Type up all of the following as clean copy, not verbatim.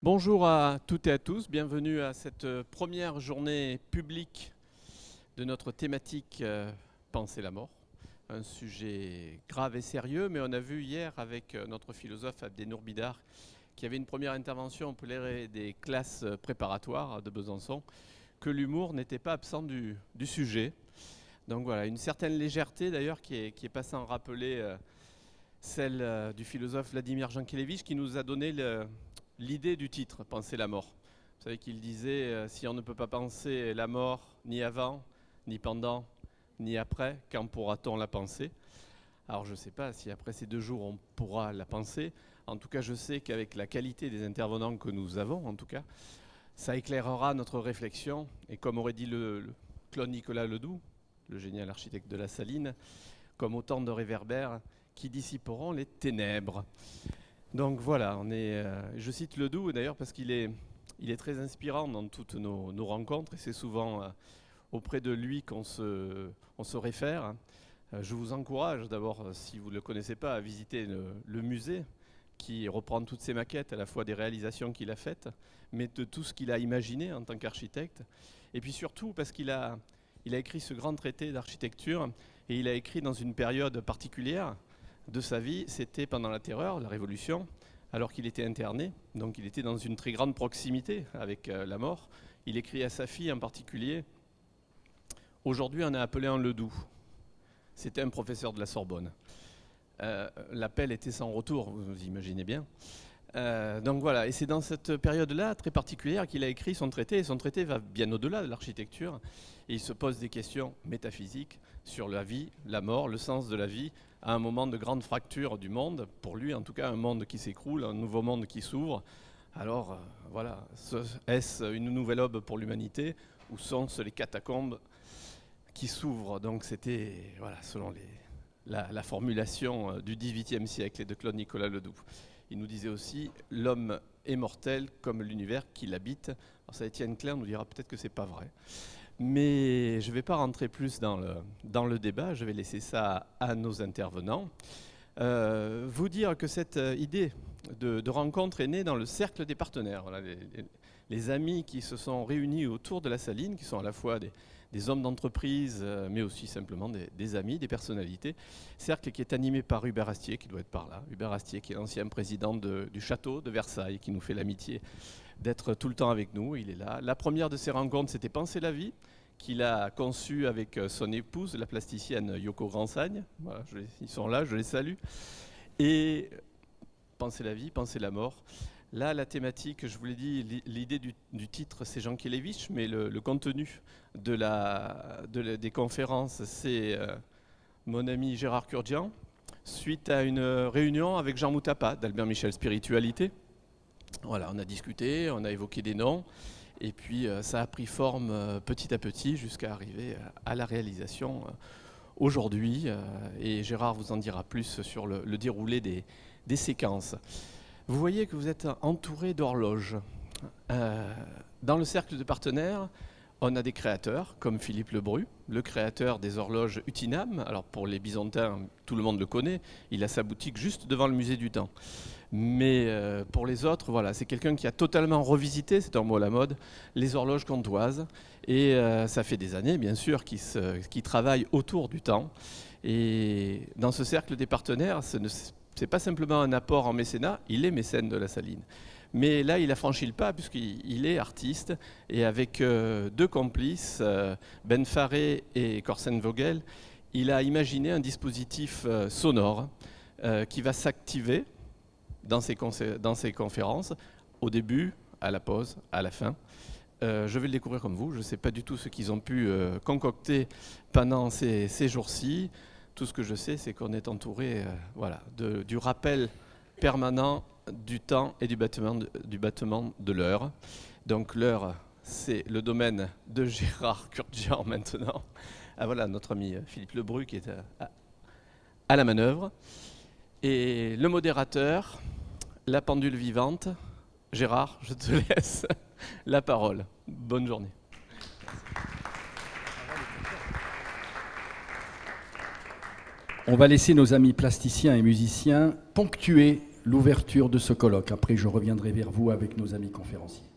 Bonjour à toutes et à tous, bienvenue à cette première journée publique de notre thématique Penser la mort. Un sujet grave et sérieux, mais on a vu hier avec notre philosophe Abdenour Bidar, qui avait une première intervention pour des classes préparatoires de Besançon, que l'humour n'était pas absent du sujet. Donc voilà, une certaine légèreté d'ailleurs qui est passée en rappeler celle du philosophe Vladimir Jankélévitch, qui nous a donné l'idée du titre, Penser la mort. Vous savez qu'il disait, si on ne peut pas penser la mort ni avant, ni pendant, ni après, quand pourra-t-on la penser? Alors je ne sais pas si après ces 2 jours on pourra la penser. En tout cas, je sais qu'avec la qualité des intervenants que nous avons, en tout cas, ça éclairera notre réflexion. Et comme aurait dit le Claude Nicolas Ledoux, le génial architecte de la Saline, comme autant de réverbères qui dissiperont les ténèbres. Donc voilà, je cite Ledoux d'ailleurs parce qu'il est très inspirant dans toutes nos rencontres et c'est souvent auprès de lui qu'on se réfère. Je vous encourage d'abord, si vous ne le connaissez pas, à visiter le musée qui reprend toutes ses maquettes, à la fois des réalisations qu'il a faites, mais de tout ce qu'il a imaginé en tant qu'architecte. Et puis surtout parce qu'il a écrit ce grand traité d'architecture et il a écrit dans une période particulière de sa vie, c'était pendant la Terreur, la Révolution, alors qu'il était interné, donc il était dans une très grande proximité avec la mort. Il écrit à sa fille en particulier, « Aujourd'hui on a appelé un Ledoux ». C'était un professeur de la Sorbonne. L'appel était sans retour, vous imaginez bien. Donc voilà, et c'est dans cette période-là très particulière qu'il a écrit son traité, et son traité va bien au-delà de l'architecture, et il se pose des questions métaphysiques sur la vie, la mort, le sens de la vie, à un moment de grande fracture du monde, pour lui en tout cas, un monde qui s'écroule, un nouveau monde qui s'ouvre. Alors voilà, est-ce une nouvelle aube pour l'humanité, ou sont-ce les catacombes qui s'ouvrent? Donc c'était, voilà, selon la formulation du XVIIIe siècle et de Claude Nicolas Ledoux. Il nous disait aussi « L'homme est mortel comme l'univers qui l'habite ». Alors ça, Étienne Klein nous dira peut-être que ce n'est pas vrai. Mais je ne vais pas rentrer plus dans le débat, je vais laisser ça à nos intervenants. Vous dire que cette idée de rencontre est née dans le cercle des partenaires. Voilà, les amis qui se sont réunis autour de la Saline, qui sont à la fois des hommes d'entreprise, mais aussi simplement des amis, des personnalités. Cercle qui est animé par Hubert Astier, qui doit être par là. Hubert Astier, qui est l'ancien président du château de Versailles, qui nous fait l'amitié d'être tout le temps avec nous. Il est là. La première de ces rencontres, c'était Penser la vie, qu'il a conçue avec son épouse, la plasticienne Yoko Gransagne. Voilà, ils sont là, je les salue. Et Penser la vie, penser la mort. Là, la thématique, je vous l'ai dit, l'idée du titre, c'est Jankélévitch, mais le contenu des conférences, c'est mon ami Gérard Kurdian, suite à une réunion avec Jean Moutapa d'Albert Michel Spiritualité. Voilà, on a discuté, on a évoqué des noms, et puis ça a pris forme petit à petit jusqu'à arriver à la réalisation aujourd'hui. Et Gérard vous en dira plus sur le déroulé des séquences. Vous voyez que vous êtes entouré d'horloges. Dans le cercle de partenaires, on a des créateurs, comme Philippe Lebru, le créateur des horloges Utinam. Alors pour les Byzantins, tout le monde le connaît, il a sa boutique juste devant le musée du temps. Mais pour les autres, voilà, c'est quelqu'un qui a totalement revisité, c'est un mot à la mode, les horloges comtoises. Et ça fait des années, bien sûr, qu'il travaille autour du temps. Et dans ce cercle des partenaires, ce n'est pas simplement un apport en mécénat, il est mécène de la Saline. Mais là, il a franchi le pas puisqu'il est artiste et avec 2 complices, Ben Faré et Corsen Vogel, il a imaginé un dispositif sonore qui va s'activer dans ses conférences, au début, à la pause, à la fin. Je vais le découvrir comme vous, je ne sais pas du tout ce qu'ils ont pu concocter pendant ces jours-ci. Tout ce que je sais, c'est qu'on est entouré voilà, du rappel permanent du temps et du battement de l'heure. Donc l'heure, c'est le domaine de Gérard Kurdian maintenant. Ah voilà, notre ami Philippe Lebru qui est à la manœuvre. Et le modérateur, la pendule vivante. Gérard, je te laisse la parole. Bonne journée. On va laisser nos amis plasticiens et musiciens ponctuer l'ouverture de ce colloque. Après, je reviendrai vers vous avec nos amis conférenciers.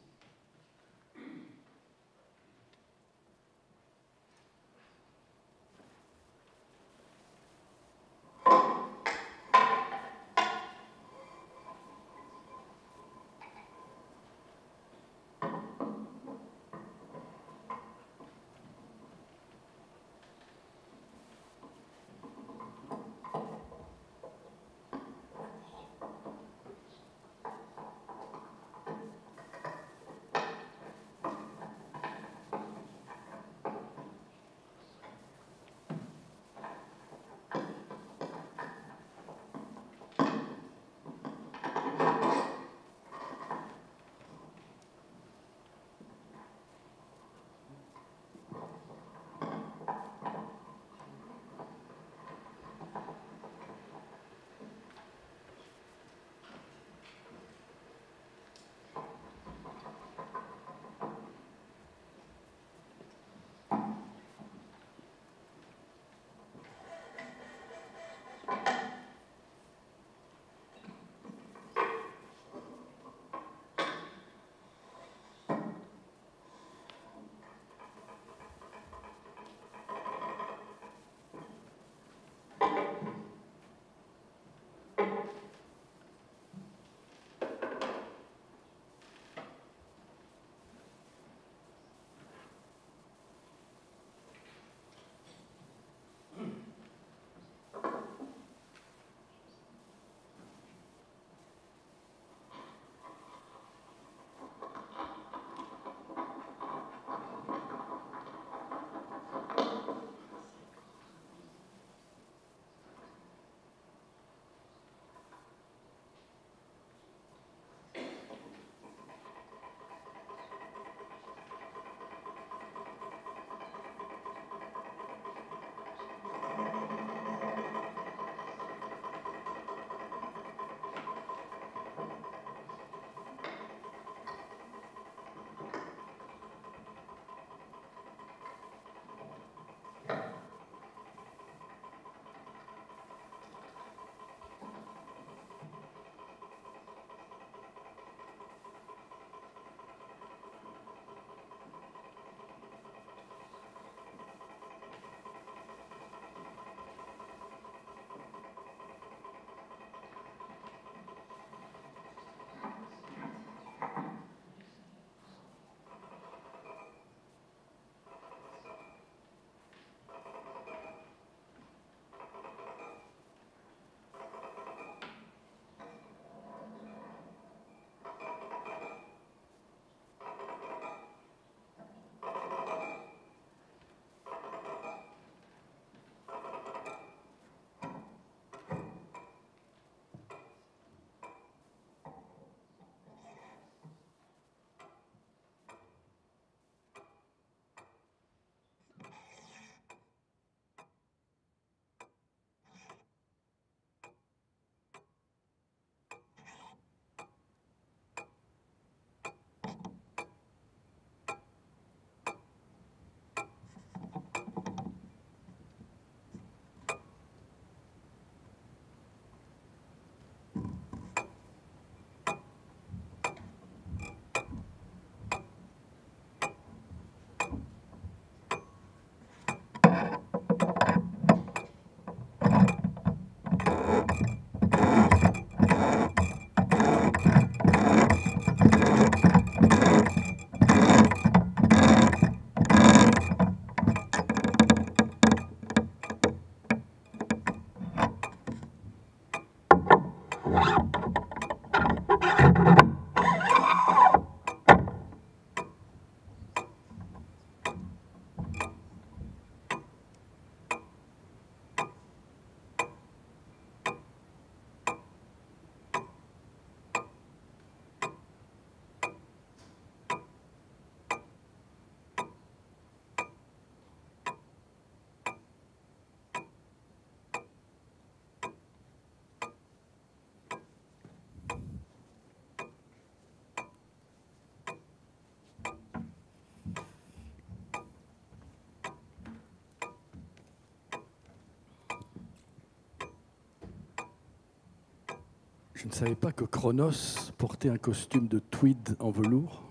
Je ne savais pas que Chronos portait un costume de tweed en velours.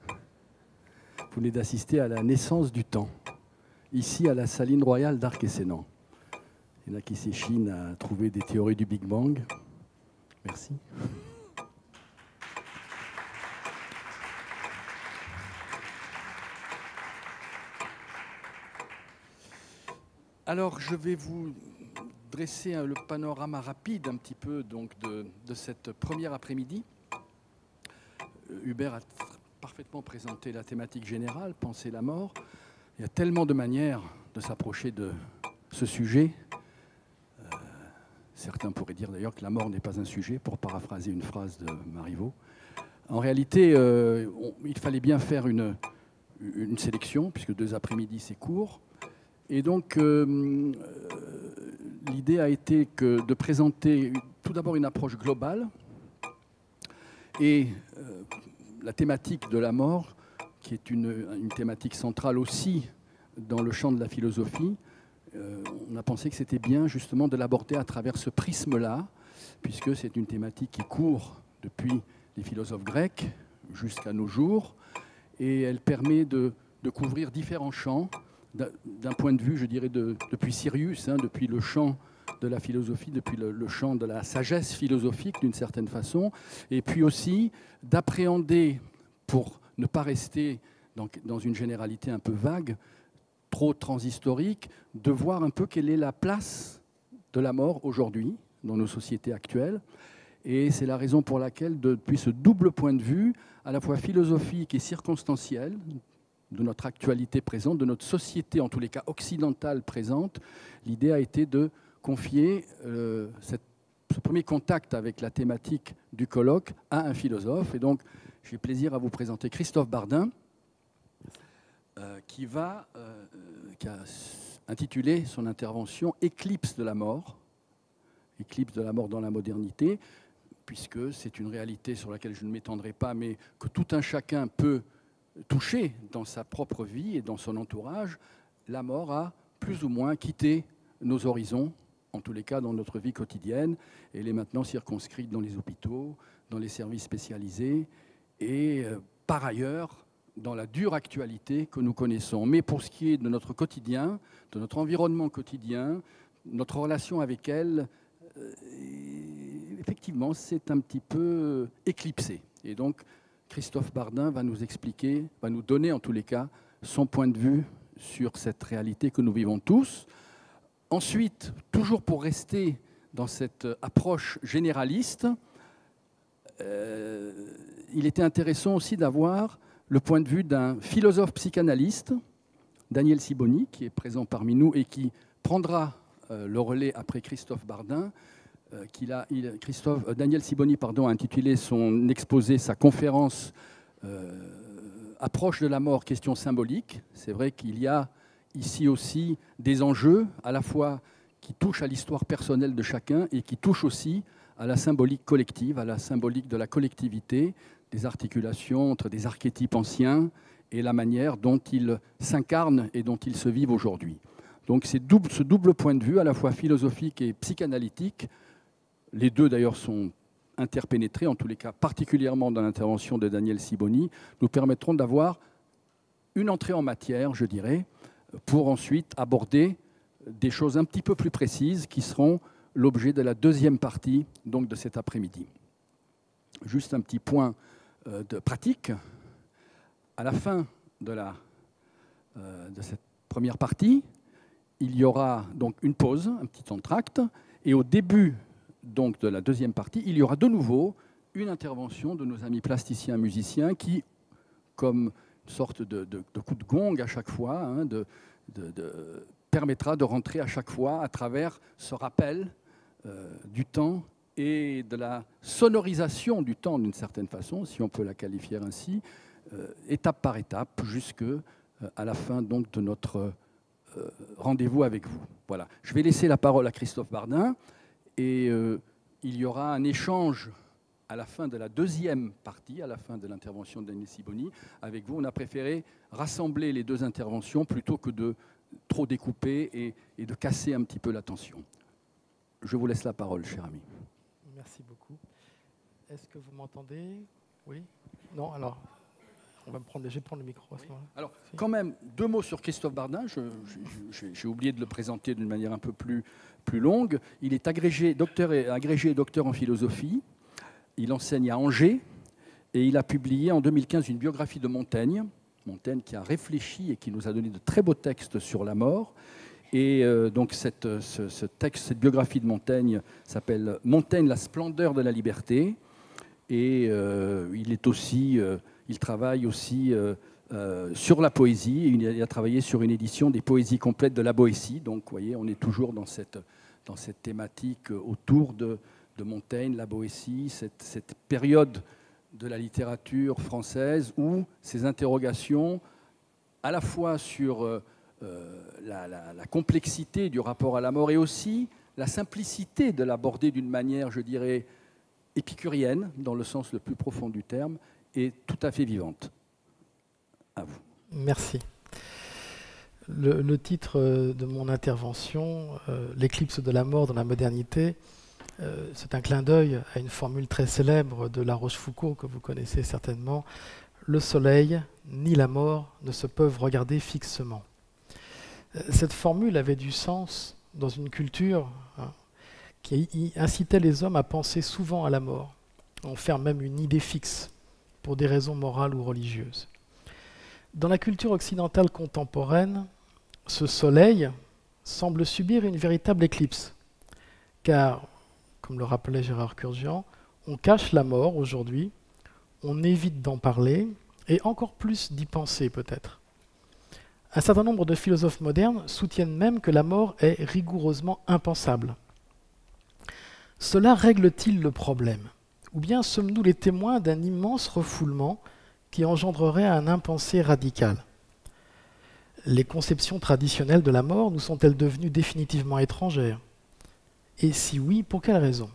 Vous venez d'assister à la naissance du temps, ici à la Saline Royale d'Arc et Sénan. Il y en a qui s'échinent à trouver des théories du Big Bang. Merci. Alors, je vais vous dresser le panorama rapide un petit peu donc, de cette première après-midi. Hubert a parfaitement présenté la thématique générale, penser la mort. Il y a tellement de manières de s'approcher de ce sujet. Certains pourraient dire d'ailleurs que la mort n'est pas un sujet, pour paraphraser une phrase de Marivaux. En réalité, il fallait bien faire une sélection, puisque 2 après-midi, c'est court. Et donc, l'idée a été de présenter tout d'abord une approche globale et la thématique de la mort, qui est une thématique centrale aussi dans le champ de la philosophie. On a pensé que c'était bien justement de l'aborder à travers ce prisme-là, puisque c'est une thématique qui court depuis les philosophes grecs jusqu'à nos jours, et elle permet de couvrir différents champs, d'un point de vue, je dirais, depuis Sirius, depuis le champ de la philosophie, depuis le champ de la sagesse philosophique d'une certaine façon, et puis aussi d'appréhender, pour ne pas rester dans une généralité un peu vague, trop transhistorique, de voir un peu quelle est la place de la mort aujourd'hui dans nos sociétés actuelles. Et c'est la raison pour laquelle, depuis ce double point de vue, à la fois philosophique et circonstanciel, de notre actualité présente, de notre société, en tous les cas occidentale présente, l'idée a été de confier ce premier contact avec la thématique du colloque à un philosophe. Et donc, j'ai plaisir à vous présenter Christophe Bardin, qui a intitulé son intervention « Éclipse de la mort », éclipse de la mort dans la modernité, puisque c'est une réalité sur laquelle je ne m'étendrai pas, mais que tout un chacun peut toucher dans sa propre vie et dans son entourage. La mort a plus ou moins quitté nos horizons, en tous les cas dans notre vie quotidienne. Elle est maintenant circonscrite dans les hôpitaux, dans les services spécialisés et par ailleurs dans la dure actualité que nous connaissons. Mais pour ce qui est de notre quotidien, de notre environnement quotidien, notre relation avec elle, effectivement, c'est un petit peu éclipsé. Et donc, Christophe Bardin va nous expliquer, va nous donner en tous les cas son point de vue sur cette réalité que nous vivons tous. Ensuite, toujours pour rester dans cette approche généraliste, il était intéressant aussi d'avoir le point de vue d'un philosophe psychanalyste, Daniel Sibony, qui est présent parmi nous et qui prendra le relais après Christophe Bardin. Daniel Sibony a intitulé son exposé, sa conférence Approche de la mort, question symbolique. C'est vrai qu'il y a ici aussi des enjeux à la fois qui touchent à l'histoire personnelle de chacun et qui touchent aussi à la symbolique collective, à la symbolique de la collectivité, des articulations entre des archétypes anciens et la manière dont ils s'incarnent et dont ils se vivent aujourd'hui. Donc c'est ce double point de vue, à la fois philosophique et psychanalytique. Les deux d'ailleurs sont interpénétrés, en tous les cas particulièrement dans l'intervention de Daniel Sibony, nous permettront d'avoir une entrée en matière, je dirais, pour ensuite aborder des choses un petit peu plus précises qui seront l'objet de la deuxième partie donc, de cet après-midi. Juste un petit point de pratique. À la fin de cette première partie, il y aura donc une pause, un petit entracte, et au début donc, de la deuxième partie, il y aura de nouveau une intervention de nos amis plasticiens musiciens qui, comme une sorte de coup de gong à chaque fois, permettra de rentrer à chaque fois à travers ce rappel du temps et de la sonorisation du temps d'une certaine façon, si on peut la qualifier ainsi, étape par étape, jusqu'à la fin donc, de notre rendez-vous avec vous. Voilà. Je vais laisser la parole à Christophe Bardin et il y aura un échange à la fin de la deuxième partie, à la fin de l'intervention de Daniel Sibony, avec vous. On a préféré rassembler les deux interventions plutôt que de trop découper et de casser un petit peu l'attention. Je vous laisse la parole, cher ami. Merci beaucoup. Est-ce que vous m'entendez? Oui? Non? Alors, je vais prendre le micro à ce moment-là. Alors, quand même, 2 mots sur Christophe Bardin. J'ai oublié de le présenter d'une manière un peu plus longue. Il est agrégé et docteur en philosophie. Il enseigne à Angers et il a publié en 2015 une biographie de Montaigne. Montaigne qui a réfléchi et qui nous a donné de très beaux textes sur la mort. Et donc cette biographie de Montaigne s'appelle « Montaigne, la splendeur de la liberté ». Et il travaille aussi sur la poésie. Il a travaillé sur une édition des poésies complètes de la Boétie. Donc, vous voyez, on est toujours dans cette thématique autour de Montaigne, la Boétie, cette période de la littérature française où ces interrogations, à la fois sur la complexité du rapport à la mort et aussi la simplicité de l'aborder d'une manière, je dirais, épicurienne, dans le sens le plus profond du terme, est tout à fait vivante. À vous. Merci. Le titre de mon intervention, l'éclipse de la mort dans la modernité, c'est un clin d'œil à une formule très célèbre de La Rochefoucauld, que vous connaissez certainement. Le soleil ni la mort ne se peuvent regarder fixement. Cette formule avait du sens dans une culture qui incitait les hommes à penser souvent à la mort, à en faire même une idée fixe, pour des raisons morales ou religieuses. Dans la culture occidentale contemporaine, ce soleil semble subir une véritable éclipse, car, comme le rappelait Gérard Kurgian, on cache la mort aujourd'hui, on évite d'en parler, et encore plus d'y penser peut-être. Un certain nombre de philosophes modernes soutiennent même que la mort est rigoureusement impensable. Cela règle-t-il le problème? Ou bien sommes-nous les témoins d'un immense refoulement qui engendrerait un impensé radical? Les conceptions traditionnelles de la mort nous sont-elles devenues définitivement étrangères? Et si oui, pour quelles raisons?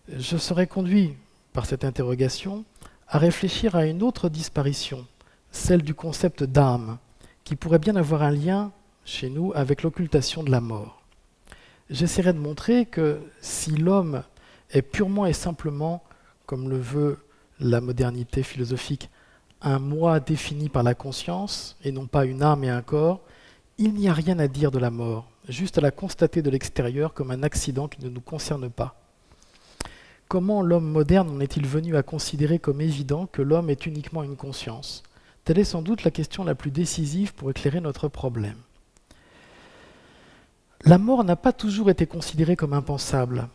Je serai conduit par cette interrogation à réfléchir à une autre disparition, celle du concept d'âme, qui pourrait bien avoir un lien, chez nous, avec l'occultation de la mort. J'essaierai de montrer que si l'homme est purement et simplement, comme le veut la modernité philosophique, un moi défini par la conscience, et non pas une âme et un corps, il n'y a rien à dire de la mort, juste à la constater de l'extérieur comme un accident qui ne nous concerne pas. Comment l'homme moderne en est-il venu à considérer comme évident que l'homme est uniquement une conscience? Telle est sans doute la question la plus décisive pour éclairer notre problème. La mort n'a pas toujours été considérée comme impensable.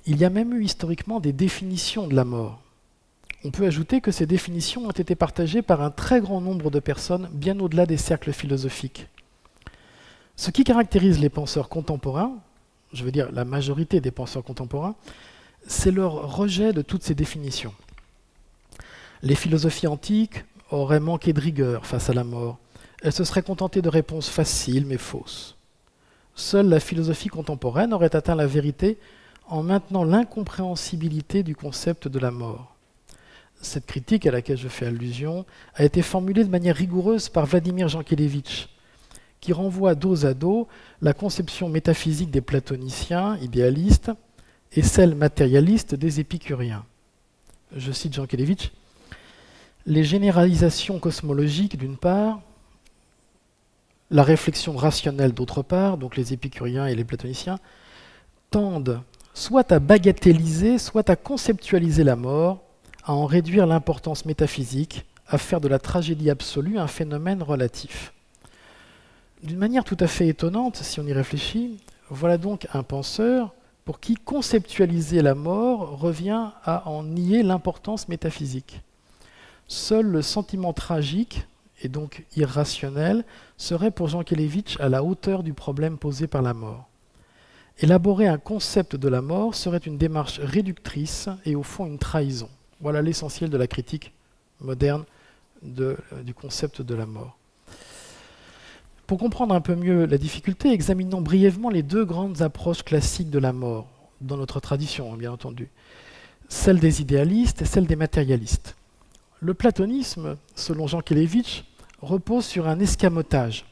Il y a même eu historiquement des définitions de la mort. On peut ajouter que ces définitions ont été partagées par un très grand nombre de personnes, bien au-delà des cercles philosophiques. Ce qui caractérise les penseurs contemporains, je veux dire la majorité des penseurs contemporains, c'est leur rejet de toutes ces définitions. Les philosophies antiques auraient manqué de rigueur face à la mort. Elles se seraient contentées de réponses faciles mais fausses. Seule la philosophie contemporaine aurait atteint la vérité en maintenant l'incompréhensibilité du concept de la mort. Cette critique à laquelle je fais allusion a été formulée de manière rigoureuse par Vladimir Jankélévitch, qui renvoie dos à dos la conception métaphysique des platoniciens idéalistes et celle matérialiste des épicuriens. Je cite Jankélévitch, « Les généralisations cosmologiques d'une part, la réflexion rationnelle d'autre part, donc les épicuriens et les platoniciens, tendent soit à bagatelliser, soit à conceptualiser la mort, à en réduire l'importance métaphysique, à faire de la tragédie absolue un phénomène relatif. » D'une manière tout à fait étonnante, si on y réfléchit, voilà donc un penseur pour qui conceptualiser la mort revient à en nier l'importance métaphysique. Seul le sentiment tragique, et donc irrationnel, serait pour Jankélévitch à la hauteur du problème posé par la mort. Élaborer un concept de la mort serait une démarche réductrice et au fond une trahison. Voilà l'essentiel de la critique moderne du concept de la mort. Pour comprendre un peu mieux la difficulté, examinons brièvement les deux grandes approches classiques de la mort, dans notre tradition, bien entendu, celle des idéalistes et celle des matérialistes. Le platonisme, selon Jankélévitch, repose sur un escamotage.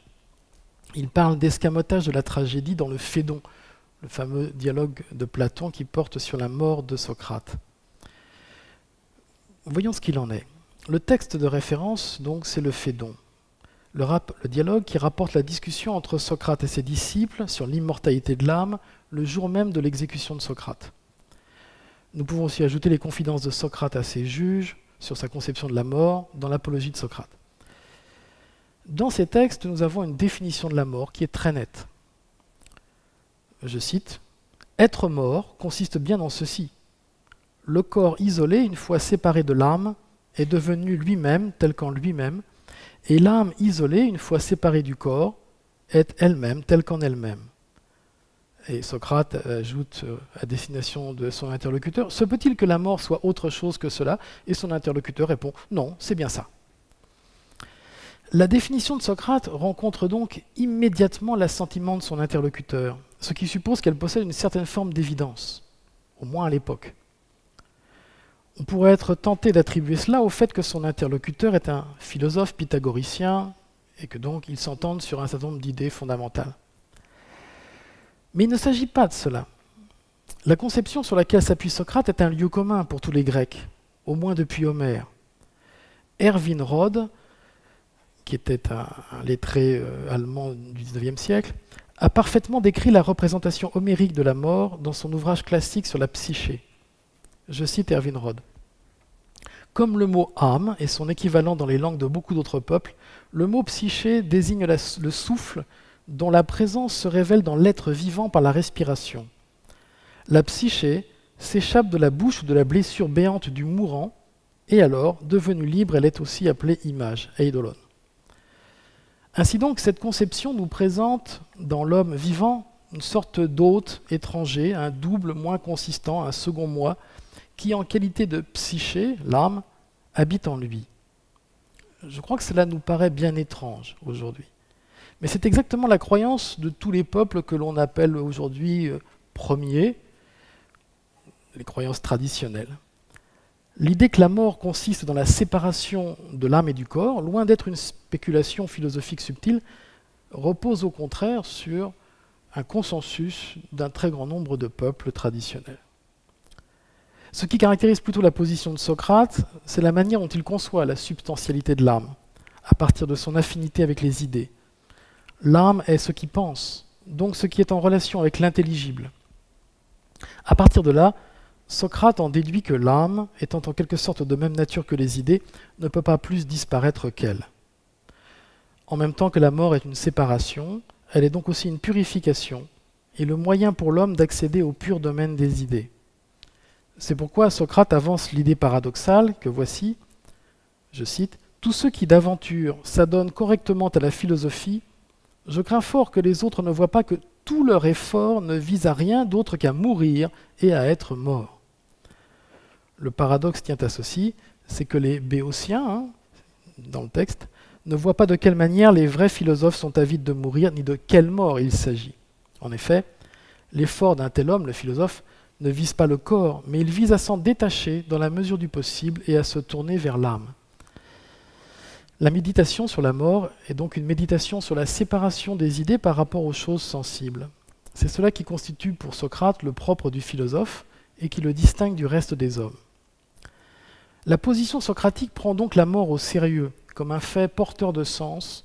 Il parle d'escamotage de la tragédie dans le Phédon, le fameux dialogue de Platon qui porte sur la mort de Socrate. Voyons ce qu'il en est. Le texte de référence, donc, c'est le Phédon, le dialogue qui rapporte la discussion entre Socrate et ses disciples sur l'immortalité de l'âme le jour même de l'exécution de Socrate. Nous pouvons aussi ajouter les confidences de Socrate à ses juges sur sa conception de la mort dans l'apologie de Socrate. Dans ces textes, nous avons une définition de la mort qui est très nette. Je cite, « Être mort consiste bien en ceci. Le corps isolé, une fois séparé de l'âme, est devenu lui-même tel qu'en lui-même, et l'âme isolée, une fois séparée du corps, est elle-même telle qu'en elle-même. » Et Socrate ajoute à destination de son interlocuteur, « Se peut-il que la mort soit autre chose que cela ?» Et son interlocuteur répond, « Non, c'est bien ça. » La définition de Socrate rencontre donc immédiatement l'assentiment de son interlocuteur, ce qui suppose qu'elle possède une certaine forme d'évidence, au moins à l'époque. On pourrait être tenté d'attribuer cela au fait que son interlocuteur est un philosophe pythagoricien et que donc ils s'entendent sur un certain nombre d'idées fondamentales. Mais il ne s'agit pas de cela. La conception sur laquelle s'appuie Socrate est un lieu commun pour tous les Grecs, au moins depuis Homère. Erwin Rohde, qui était un lettré allemand du XIXe siècle, a parfaitement décrit la représentation homérique de la mort dans son ouvrage classique sur la psyché. Je cite Erwin Rohde. « Comme le mot âme est son équivalent dans les langues de beaucoup d'autres peuples, le mot psyché désigne le souffle dont la présence se révèle dans l'être vivant par la respiration. La psyché s'échappe de la bouche ou de la blessure béante du mourant, et alors, devenue libre, elle est aussi appelée image, eidolon. Ainsi donc, cette conception nous présente dans l'homme vivant une sorte d'hôte étranger, un double moins consistant, un second moi, qui en qualité de psyché, l'âme, habite en lui. Je crois que cela nous paraît bien étrange aujourd'hui. Mais c'est exactement la croyance de tous les peuples que l'on appelle aujourd'hui premiers, les croyances traditionnelles. L'idée que la mort consiste dans la séparation de l'âme et du corps, loin d'être une spéculation philosophique subtile, repose au contraire sur un consensus d'un très grand nombre de peuples traditionnels. Ce qui caractérise plutôt la position de Socrate, c'est la manière dont il conçoit la substantialité de l'âme, à partir de son affinité avec les idées. L'âme est ce qui pense, donc ce qui est en relation avec l'intelligible. À partir de là, Socrate en déduit que l'âme, étant en quelque sorte de même nature que les idées, ne peut pas plus disparaître qu'elle. En même temps que la mort est une séparation, elle est donc aussi une purification, et le moyen pour l'homme d'accéder au pur domaine des idées. C'est pourquoi Socrate avance l'idée paradoxale que voici, je cite, « Tous ceux qui d'aventure s'adonnent correctement à la philosophie, je crains fort que les autres ne voient pas que tout leur effort ne vise à rien d'autre qu'à mourir et à être mort. » Le paradoxe tient à ceci, c'est que les béotiens, dans le texte, ne voient pas de quelle manière les vrais philosophes sont avides de mourir, ni de quelle mort il s'agit. En effet, l'effort d'un tel homme, le philosophe, ne vise pas le corps, mais il vise à s'en détacher dans la mesure du possible et à se tourner vers l'âme. La méditation sur la mort est donc une méditation sur la séparation des idées par rapport aux choses sensibles. C'est cela qui constitue pour Socrate le propre du philosophe et qui le distingue du reste des hommes. La position socratique prend donc la mort au sérieux, comme un fait porteur de sens,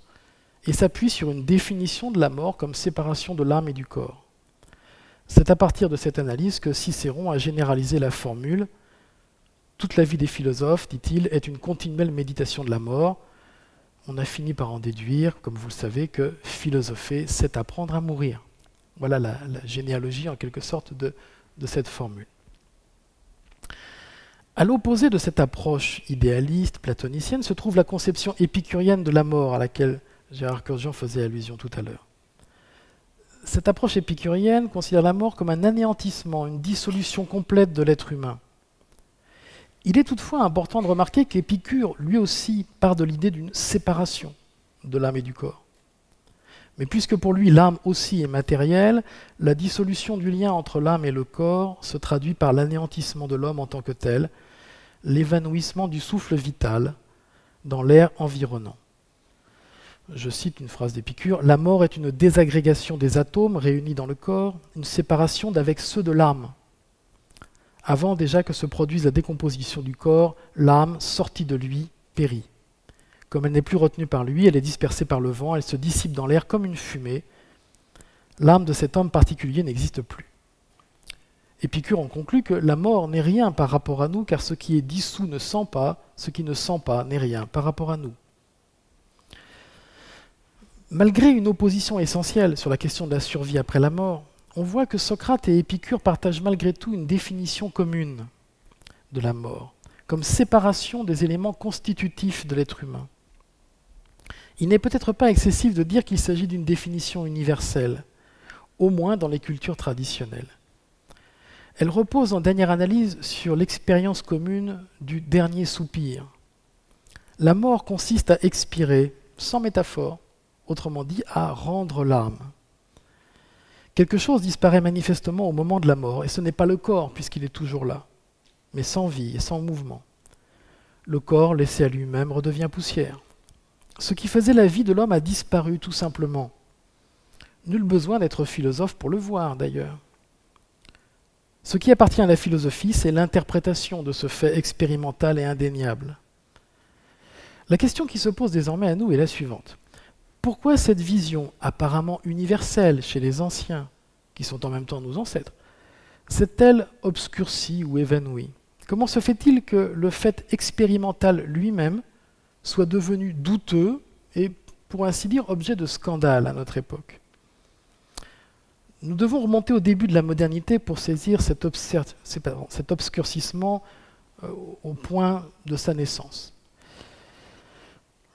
et s'appuie sur une définition de la mort comme séparation de l'âme et du corps. C'est à partir de cette analyse que Cicéron a généralisé la formule « Toute la vie des philosophes, dit-il, est une continuelle méditation de la mort ». On a fini par en déduire, comme vous le savez, que philosopher, c'est apprendre à mourir. Voilà la généalogie, en quelque sorte, de cette formule. À l'opposé de cette approche idéaliste, platonicienne, se trouve la conception épicurienne de la mort, à laquelle Gérard Curjian faisait allusion tout à l'heure. Cette approche épicurienne considère la mort comme un anéantissement, une dissolution complète de l'être humain. Il est toutefois important de remarquer qu'Épicure, lui aussi, part de l'idée d'une séparation de l'âme et du corps. Mais puisque pour lui l'âme aussi est matérielle, la dissolution du lien entre l'âme et le corps se traduit par l'anéantissement de l'homme en tant que tel, l'évanouissement du souffle vital dans l'air environnant. Je cite une phrase d'Épicure, « La mort est une désagrégation des atomes réunis dans le corps, une séparation d'avec ceux de l'âme. Avant déjà que se produise la décomposition du corps, l'âme, sortie de lui, périt. Comme elle n'est plus retenue par lui, elle est dispersée par le vent, elle se dissipe dans l'air comme une fumée. L'âme de cet homme particulier n'existe plus. Épicure en conclut que la mort n'est rien par rapport à nous, car ce qui est dissous ne sent pas, ce qui ne sent pas n'est rien par rapport à nous. Malgré une opposition essentielle sur la question de la survie après la mort, on voit que Socrate et Épicure partagent malgré tout une définition commune de la mort, comme séparation des éléments constitutifs de l'être humain. Il n'est peut-être pas excessif de dire qu'il s'agit d'une définition universelle, au moins dans les cultures traditionnelles. Elle repose en dernière analyse sur l'expérience commune du dernier soupir. La mort consiste à expirer, sans métaphore, autrement dit à rendre l'âme. Quelque chose disparaît manifestement au moment de la mort, et ce n'est pas le corps puisqu'il est toujours là, mais sans vie et sans mouvement. Le corps, laissé à lui-même, redevient poussière. Ce qui faisait la vie de l'homme a disparu tout simplement. Nul besoin d'être philosophe pour le voir d'ailleurs. Ce qui appartient à la philosophie, c'est l'interprétation de ce fait expérimental et indéniable. La question qui se pose désormais à nous est la suivante. Pourquoi cette vision apparemment universelle chez les anciens, qui sont en même temps nos ancêtres, s'est-elle obscurcie ou évanouie? Comment se fait-il que le fait expérimental lui-même soit devenu douteux et, pour ainsi dire, objet de scandale à notre époque? Nous devons remonter au début de la modernité pour saisir cet obscurcissement au point de sa naissance.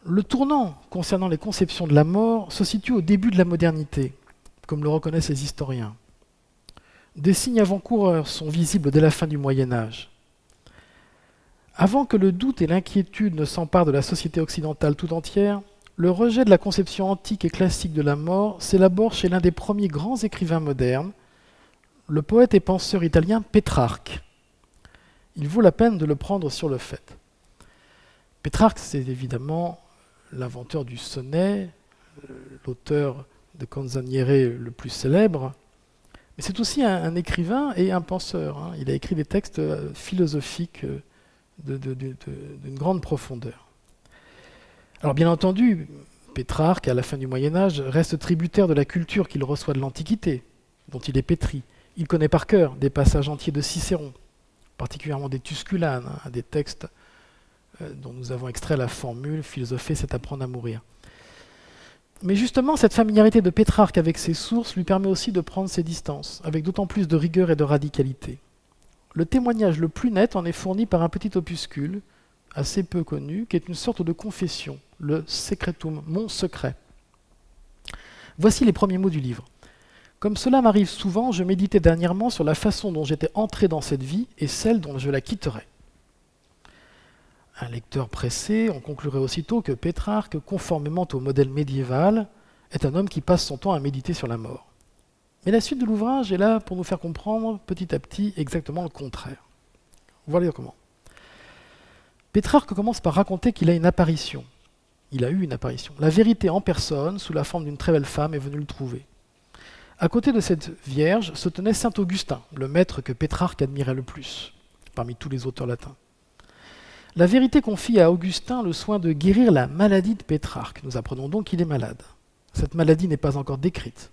Le tournant concernant les conceptions de la mort se situe au début de la modernité, comme le reconnaissent les historiens. Des signes avant-coureurs sont visibles dès la fin du Moyen-Âge. Avant que le doute et l'inquiétude ne s'emparent de la société occidentale tout entière, le rejet de la conception antique et classique de la mort s'élabore chez l'un des premiers grands écrivains modernes, le poète et penseur italien Pétrarque. Il vaut la peine de le prendre sur le fait. Pétrarque, c'est évidemment l'inventeur du sonnet, l'auteur de Canzoniere le plus célèbre, mais c'est aussi un écrivain et un penseur. Il a écrit des textes philosophiques d'une grande profondeur. Alors bien entendu, Pétrarque, à la fin du Moyen-Âge, reste tributaire de la culture qu'il reçoit de l'Antiquité, dont il est pétri. Il connaît par cœur des passages entiers de Cicéron, particulièrement des Tusculanes, des textes dont nous avons extrait la formule « philosopher, c'est apprendre à mourir ». Mais justement, cette familiarité de Pétrarque avec ses sources lui permet aussi de prendre ses distances, avec d'autant plus de rigueur et de radicalité. Le témoignage le plus net en est fourni par un petit opuscule, assez peu connu, qui est une sorte de confession, le Secretum, mon secret. Voici les premiers mots du livre. Comme cela m'arrive souvent, je méditais dernièrement sur la façon dont j'étais entré dans cette vie et celle dont je la quitterai. Un lecteur pressé, on conclurait aussitôt que Pétrarque, conformément au modèle médiéval, est un homme qui passe son temps à méditer sur la mort. Mais la suite de l'ouvrage est là pour nous faire comprendre petit à petit exactement le contraire. Voilà comment. Pétrarque commence par raconter qu'il a une apparition. Il a eu une apparition. La vérité en personne, sous la forme d'une très belle femme, est venue le trouver. À côté de cette vierge se tenait saint Augustin, le maître que Pétrarque admirait le plus, parmi tous les auteurs latins. La vérité confie à Augustin le soin de guérir la maladie de Pétrarque. Nous apprenons donc qu'il est malade. Cette maladie n'est pas encore décrite.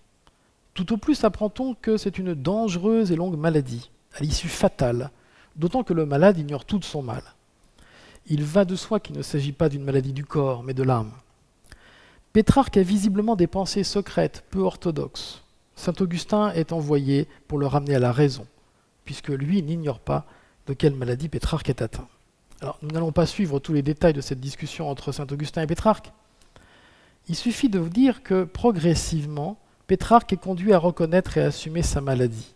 Tout au plus apprend-on que c'est une dangereuse et longue maladie, à l'issue fatale, d'autant que le malade ignore tout de son mal. Il va de soi qu'il ne s'agit pas d'une maladie du corps, mais de l'âme. Pétrarque a visiblement des pensées secrètes, peu orthodoxes. Saint Augustin est envoyé pour le ramener à la raison, puisque lui n'ignore pas de quelle maladie Pétrarque est atteint. Alors, nous n'allons pas suivre tous les détails de cette discussion entre saint Augustin et Pétrarque. Il suffit de vous dire que, progressivement, Pétrarque est conduit à reconnaître et à assumer sa maladie.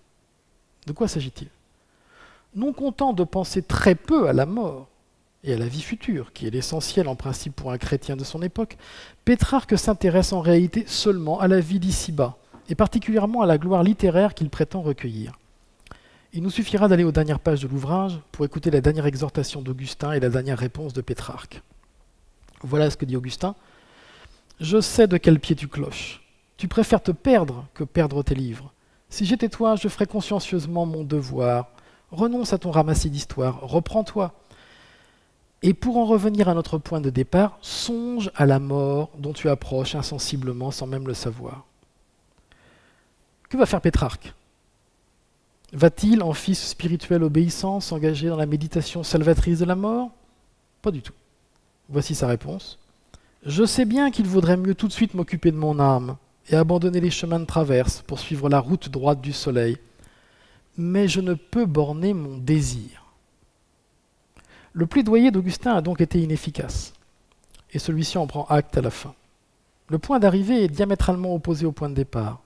De quoi s'agit-il? Non content de penser très peu à la mort et à la vie future, qui est l'essentiel en principe pour un chrétien de son époque, Pétrarque s'intéresse en réalité seulement à la vie d'ici-bas, et particulièrement à la gloire littéraire qu'il prétend recueillir. Il nous suffira d'aller aux dernières pages de l'ouvrage pour écouter la dernière exhortation d'Augustin et la dernière réponse de Pétrarque. Voilà ce que dit Augustin. « Je sais de quel pied tu cloches. Tu préfères te perdre que perdre tes livres. Si j'étais toi, je ferais consciencieusement mon devoir, Renonce à ton ramassis d'histoire, reprends-toi. Et pour en revenir à notre point de départ, songe à la mort dont tu approches insensiblement sans même le savoir. Que va faire Pétrarque? Va-t-il, en fils spirituel obéissant, s'engager dans la méditation salvatrice de la mort? Pas du tout. Voici sa réponse. Je sais bien qu'il vaudrait mieux tout de suite m'occuper de mon âme et abandonner les chemins de traverse pour suivre la route droite du soleil. Mais je ne peux borner mon désir. Le plaidoyer d'Augustin a donc été inefficace, et celui-ci en prend acte à la fin. Le point d'arrivée est diamétralement opposé au point de départ.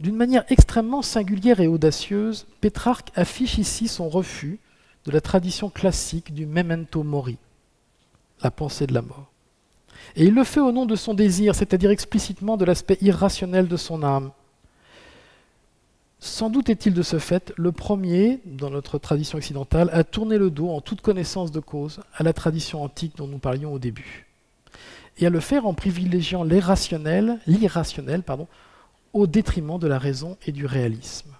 D'une manière extrêmement singulière et audacieuse, Pétrarque affiche ici son refus de la tradition classique du memento mori, la pensée de la mort. Et il le fait au nom de son désir, c'est-à-dire explicitement de l'aspect irrationnel de son âme. Sans doute est-il de ce fait le premier, dans notre tradition occidentale, à tourner le dos en toute connaissance de cause à la tradition antique dont nous parlions au début, et à le faire en privilégiant l'irrationnel, au détriment de la raison et du réalisme.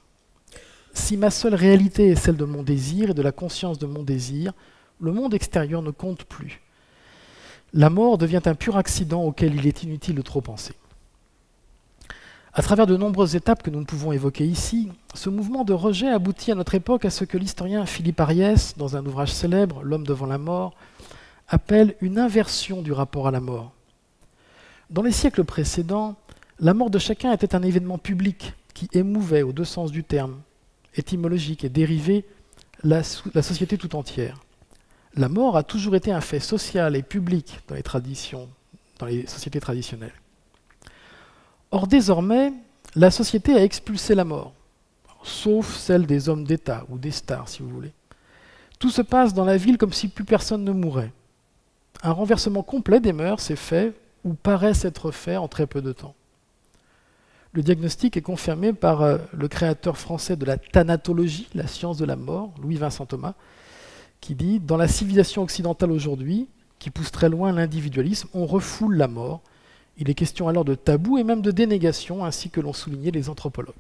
Si ma seule réalité est celle de mon désir et de la conscience de mon désir, le monde extérieur ne compte plus. La mort devient un pur accident auquel il est inutile de trop penser. À travers de nombreuses étapes que nous ne pouvons évoquer ici, ce mouvement de rejet aboutit à notre époque à ce que l'historien Philippe Ariès, dans un ouvrage célèbre, L'homme devant la mort, appelle une inversion du rapport à la mort. Dans les siècles précédents, la mort de chacun était un événement public qui émouvait, aux deux sens du terme, étymologique et dérivé, la société tout entière. La mort a toujours été un fait social et public dans les sociétés traditionnelles. Or, désormais, la société a expulsé la mort, sauf celle des hommes d'État ou des stars, si vous voulez. Tout se passe dans la ville comme si plus personne ne mourait. Un renversement complet des mœurs s'est fait, ou paraît s'être fait en très peu de temps. Le diagnostic est confirmé par le créateur français de la thanatologie, la science de la mort, Louis-Vincent Thomas, qui dit « Dans la civilisation occidentale aujourd'hui, qui pousse très loin l'individualisme, on refoule la mort. Il est question alors de tabou et même de dénégation, ainsi que l'ont souligné les anthropologues. »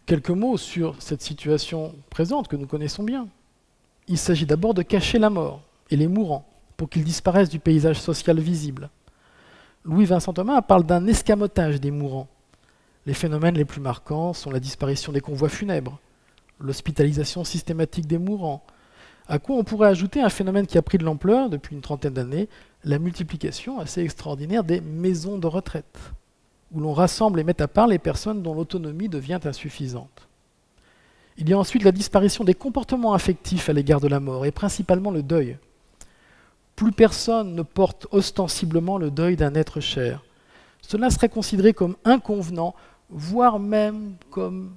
Quelques mots sur cette situation présente que nous connaissons bien. Il s'agit d'abord de cacher la mort et les mourants pour qu'ils disparaissent du paysage social visible. Louis-Vincent Thomas parle d'un escamotage des mourants. Les phénomènes les plus marquants sont la disparition des convois funèbres, l'hospitalisation systématique des mourants, à quoi on pourrait ajouter un phénomène qui a pris de l'ampleur depuis une trentaine d'années, la multiplication assez extraordinaire des maisons de retraite, où l'on rassemble et met à part les personnes dont l'autonomie devient insuffisante. Il y a ensuite la disparition des comportements affectifs à l'égard de la mort, et principalement le deuil. Plus personne ne porte ostensiblement le deuil d'un être cher. Cela serait considéré comme inconvenant, voire même comme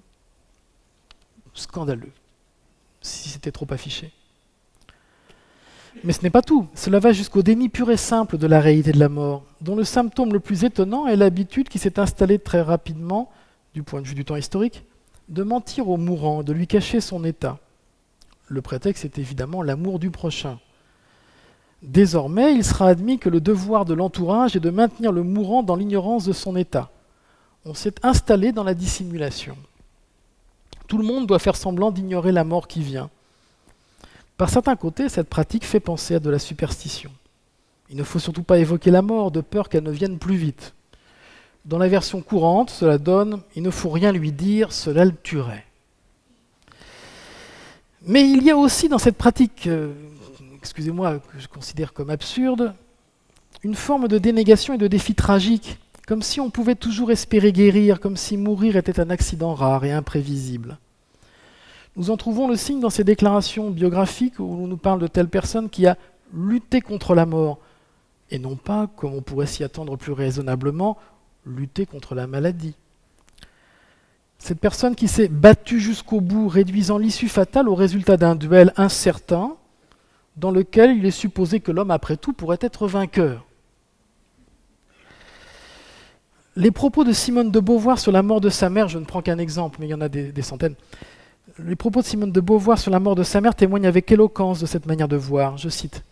scandaleux, si c'était trop affiché. Mais ce n'est pas tout. Cela va jusqu'au déni pur et simple de la réalité de la mort, dont le symptôme le plus étonnant est l'habitude qui s'est installée très rapidement, du point de vue du temps historique, de mentir au mourant, de lui cacher son état. Le prétexte est évidemment l'amour du prochain. Désormais, il sera admis que le devoir de l'entourage est de maintenir le mourant dans l'ignorance de son état. On s'est installé dans la dissimulation. Tout le monde doit faire semblant d'ignorer la mort qui vient. Par certains côtés, cette pratique fait penser à de la superstition. Il ne faut surtout pas évoquer la mort, de peur qu'elle ne vienne plus vite. Dans la version courante, cela donne « il ne faut rien lui dire, cela le tuerait ». Mais il y a aussi dans cette pratique, excusez-moi, que je considère comme absurde, une forme de dénégation et de défi tragique, comme si on pouvait toujours espérer guérir, comme si mourir était un accident rare et imprévisible. Nous en trouvons le signe dans ces déclarations biographiques où l'on nous parle de telle personne qui a lutté contre la mort, et non pas, comme on pourrait s'y attendre plus raisonnablement, lutter contre la maladie. Cette personne qui s'est battue jusqu'au bout, réduisant l'issue fatale au résultat d'un duel incertain, dans lequel il est supposé que l'homme, après tout, pourrait être vainqueur. Les propos de Simone de Beauvoir sur la mort de sa mère, je ne prends qu'un exemple, mais il y en a des centaines. Les propos de Simone de Beauvoir sur la mort de sa mère témoignent avec éloquence de cette manière de voir. Je cite.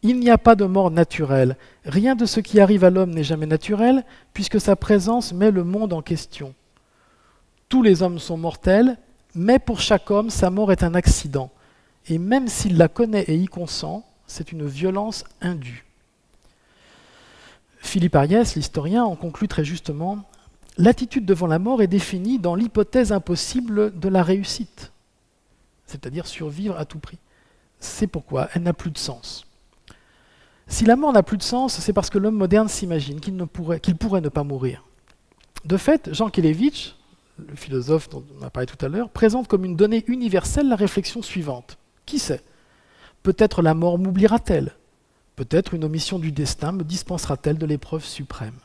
« Il n'y a pas de mort naturelle. Rien de ce qui arrive à l'homme n'est jamais naturel, puisque sa présence met le monde en question. Tous les hommes sont mortels, Mais pour chaque homme, sa mort est un accident. Et même s'il la connaît et y consent, c'est une violence indue. Philippe Ariès, l'historien, en conclut très justement « L'attitude devant la mort est définie dans l'hypothèse impossible de la réussite, c'est-à-dire survivre à tout prix. C'est pourquoi elle n'a plus de sens. Si la mort n'a plus de sens, c'est parce que l'homme moderne s'imagine qu'il pourrait ne pas mourir. De fait, Jean Kelevitch, le philosophe dont on a parlé tout à l'heure, présente comme une donnée universelle la réflexion suivante. Qui sait? Peut-être la mort m'oubliera-t-elle? Peut-être une omission du destin me dispensera-t-elle de l'épreuve suprême?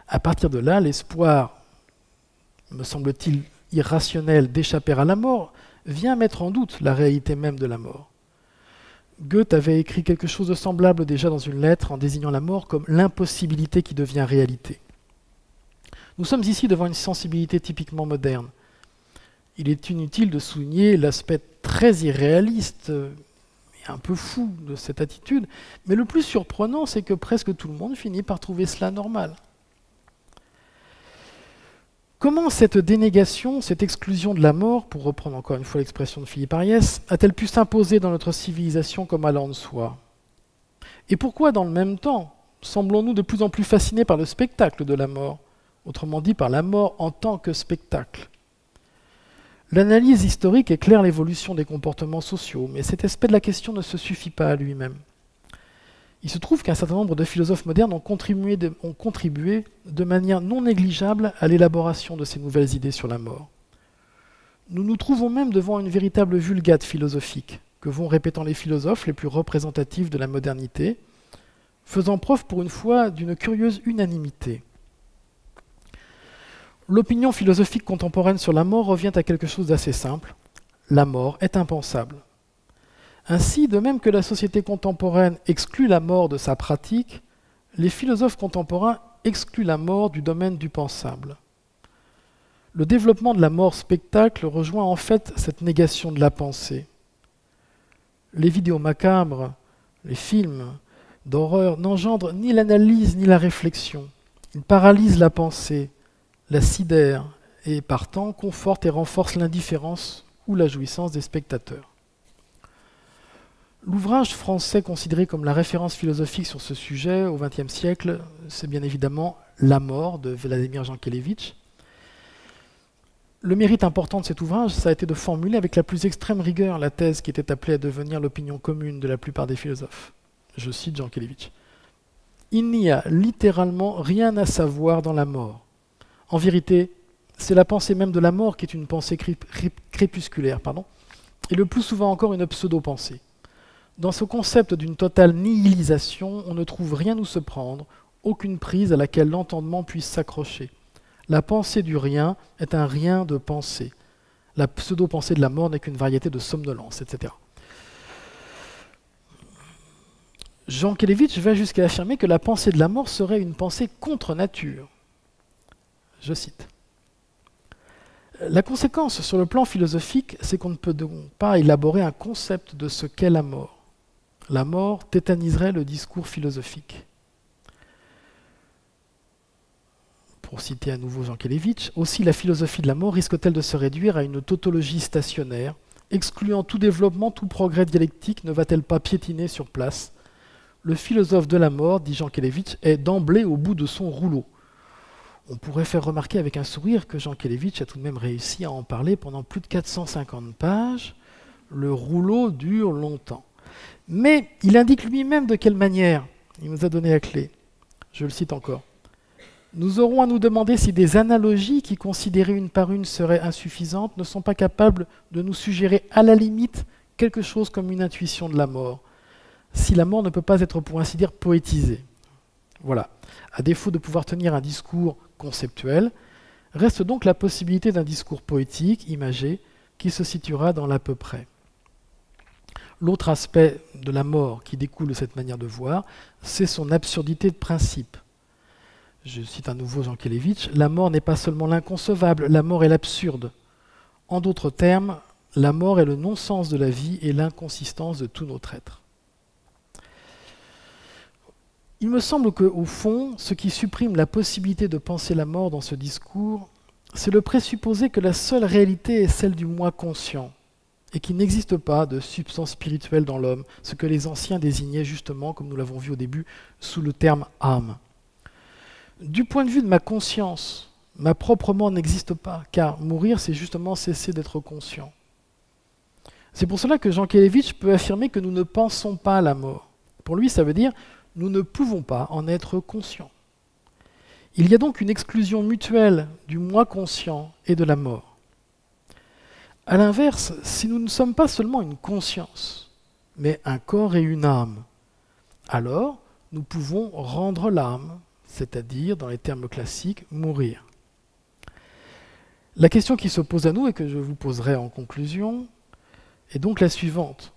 À partir de là, l'espoir, me semble-t-il irrationnel, d'échapper à la mort, vient mettre en doute la réalité même de la mort. Goethe avait écrit quelque chose de semblable déjà dans une lettre en désignant la mort comme l'impossibilité qui devient réalité. Nous sommes ici devant une sensibilité typiquement moderne. Il est inutile de souligner l'aspect très irréaliste et un peu fou de cette attitude, mais le plus surprenant, c'est que presque tout le monde finit par trouver cela normal. Comment cette dénégation, cette exclusion de la mort, pour reprendre encore une fois l'expression de Philippe Ariès, a-t-elle pu s'imposer dans notre civilisation comme allant de soi? Et pourquoi, dans le même temps, semblons-nous de plus en plus fascinés par le spectacle de la mort, autrement dit par la mort en tant que spectacle? L'analyse historique éclaire l'évolution des comportements sociaux, mais cet aspect de la question ne se suffit pas à lui-même. Il se trouve qu'un certain nombre de philosophes modernes ont contribué de manière non négligeable à l'élaboration de ces nouvelles idées sur la mort. Nous nous trouvons même devant une véritable vulgate philosophique, que vont répétant les philosophes les plus représentatifs de la modernité, faisant preuve pour une fois d'une curieuse unanimité. L'opinion philosophique contemporaine sur la mort revient à quelque chose d'assez simple. La mort est impensable. Ainsi, de même que la société contemporaine exclut la mort de sa pratique, les philosophes contemporains excluent la mort du domaine du pensable. Le développement de la mort spectacle rejoint en fait cette négation de la pensée. Les vidéos macabres, les films d'horreur n'engendrent ni l'analyse ni la réflexion. Ils paralysent la pensée, la sidèrent et, partant, confortent et renforcent l'indifférence ou la jouissance des spectateurs. L'ouvrage français considéré comme la référence philosophique sur ce sujet au XXe siècle, c'est bien évidemment La mort de Vladimir Jankélévitch. Le mérite important de cet ouvrage, ça a été de formuler avec la plus extrême rigueur la thèse qui était appelée à devenir l'opinion commune de la plupart des philosophes. Je cite Jankélévitch. « Il n'y a littéralement rien à savoir dans la mort. En vérité, c'est la pensée même de la mort qui est une pensée crépusculaire, et le plus souvent encore une pseudo-pensée. Dans ce concept d'une totale nihilisation, on ne trouve rien où se prendre, aucune prise à laquelle l'entendement puisse s'accrocher. La pensée du rien est un rien de pensée. La pseudo-pensée de la mort n'est qu'une variété de somnolence, etc. » Jankélévitch va jusqu'à affirmer que la pensée de la mort serait une pensée contre nature. Je cite. La conséquence sur le plan philosophique, c'est qu'on ne peut donc pas élaborer un concept de ce qu'est la mort. La mort tétaniserait le discours philosophique. Pour citer à nouveau Jankélévitch, aussi la philosophie de la mort risque-t-elle de se réduire à une tautologie stationnaire, excluant tout développement, tout progrès dialectique, ne va-t-elle pas piétiner sur place? Le philosophe de la mort, dit Jankélévitch, est d'emblée au bout de son rouleau. On pourrait faire remarquer avec un sourire que Jankélévitch a tout de même réussi à en parler pendant plus de 450 pages. Le rouleau dure longtemps. Mais il indique lui-même de quelle manière. Il nous a donné la clé. Je le cite encore. « Nous aurons à nous demander si des analogies qui, considérées une par une, seraient insuffisantes, ne sont pas capables de nous suggérer à la limite quelque chose comme une intuition de la mort. Si la mort ne peut pas être, pour ainsi dire, poétisée. » Voilà. À défaut de pouvoir tenir un discours conceptuel, reste donc la possibilité d'un discours poétique, imagé, qui se situera dans l'à peu près. L'autre aspect de la mort qui découle de cette manière de voir, c'est son absurdité de principe. Je cite à nouveau Jankélévitch, « La mort n'est pas seulement l'inconcevable, la mort est l'absurde. En d'autres termes, la mort est le non-sens de la vie et l'inconsistance de tout notre être. » Il me semble qu'au fond, ce qui supprime la possibilité de penser la mort dans ce discours, c'est le présupposer que la seule réalité est celle du moi conscient et qu'il n'existe pas de substance spirituelle dans l'homme, ce que les anciens désignaient justement, comme nous l'avons vu au début, sous le terme âme. Du point de vue de ma conscience, ma propre mort n'existe pas, car mourir, c'est justement cesser d'être conscient. C'est pour cela que Jean Kelevitch peut affirmer que nous ne pensons pas à la mort. Pour lui, ça veut dire nous ne pouvons pas en être conscients. Il y a donc une exclusion mutuelle du moi conscient et de la mort. A l'inverse, si nous ne sommes pas seulement une conscience, mais un corps et une âme, alors nous pouvons rendre l'âme, c'est-à-dire, dans les termes classiques, mourir. La question qui se pose à nous et que je vous poserai en conclusion est donc la suivante.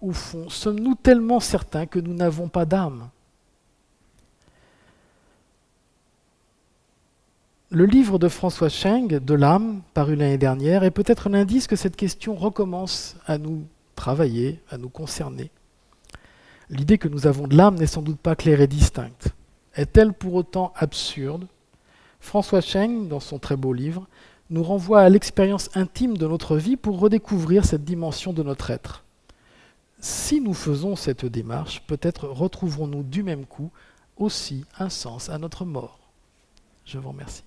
Au fond, sommes-nous tellement certains que nous n'avons pas d'âme ? Le livre de François Cheng, De l'âme, paru l'année dernière, est peut-être l'indice que cette question recommence à nous travailler, à nous concerner. L'idée que nous avons de l'âme n'est sans doute pas claire et distincte. Est-elle pour autant absurde ? François Cheng, dans son très beau livre, nous renvoie à l'expérience intime de notre vie pour redécouvrir cette dimension de notre être. Si nous faisons cette démarche, peut-être retrouverons-nous du même coup aussi un sens à notre mort. Je vous remercie.